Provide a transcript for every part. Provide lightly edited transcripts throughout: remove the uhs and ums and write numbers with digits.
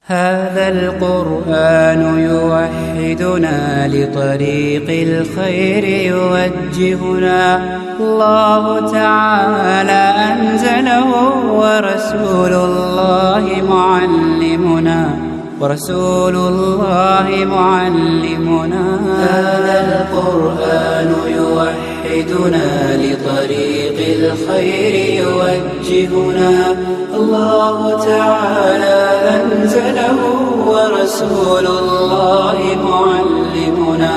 هذا القرآن يوحدنا لطريق الخير يوجهنا. الله تعالى أنزله ورسول الله معلمنا هذا القرآن يوحدنا لطريق الخير يوجهنا. الله تعالى أنزله ورسول الله معلمنا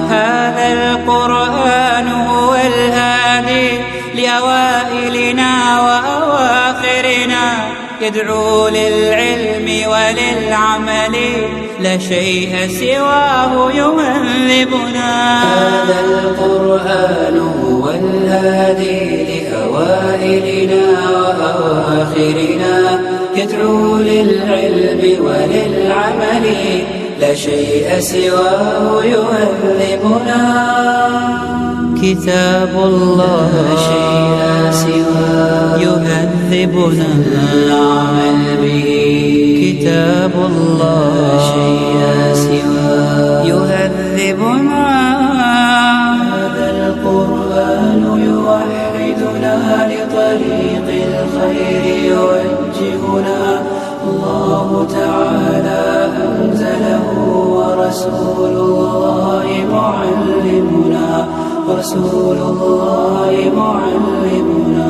هذا القرآن هو الهادي لأوائلنا وأواخرنا، يدعو للعلم وللعمل، لا شيء سواه يهذبنا. هذا القرآن هو الهادي لأوائلنا وأواخرنا، يدعو للعلم وللعمل، لا شيء سواه يهذبنا. كتاب الله لا شيء سواه يهذبنا العمل به. كتاب الله لا شيء سواه يهذبنا. هذا القرآن يوحدنا لطريق الخير يوجهنا. الله تعالى أنزله ورسول الله معلمنا.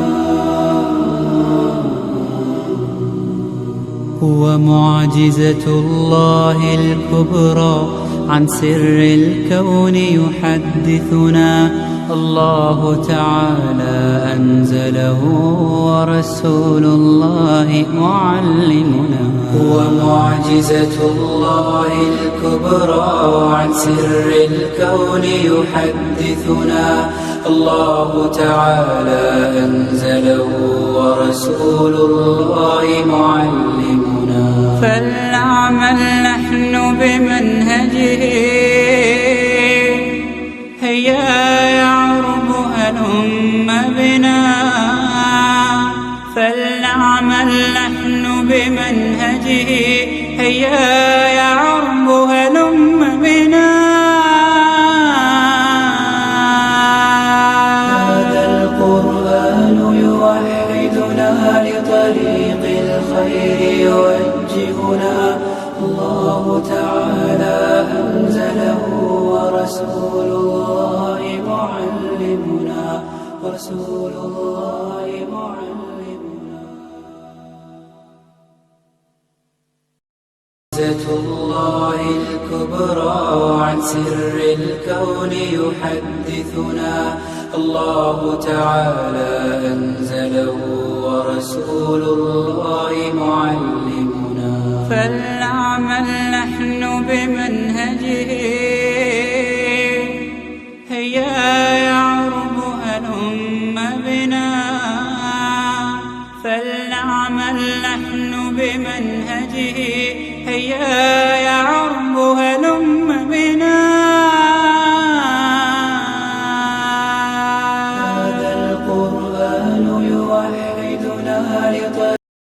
هو معجزة الله الكبرى، عن سر الكون يحدثنا. الله تعالى أنزله ورسول الله معلمنا. هو معجزة الله الكبرى، عن سر الكون يحدثنا. الله تعالى أنزله ورسول الله معلمنا. فلنعمل نحن بمنهجه، هيا يعرب هلم بنا. فلنعمل نحن بمنهجه، هيا يعرب هلم بنا. هذا القرآن يوحدنا لطريق الخير يوجهنا. الله تعالى أنزله ورسول الله معلمنا. معجزة الله الكبرى، عن سر الكون يحدثنا. الله تعالى أنزله ورسول الله معلمنا. فلنعمل نحن بمنهجه، هيا يعرب هلم بنا. فلنعمل نحن بمنهجه، هيا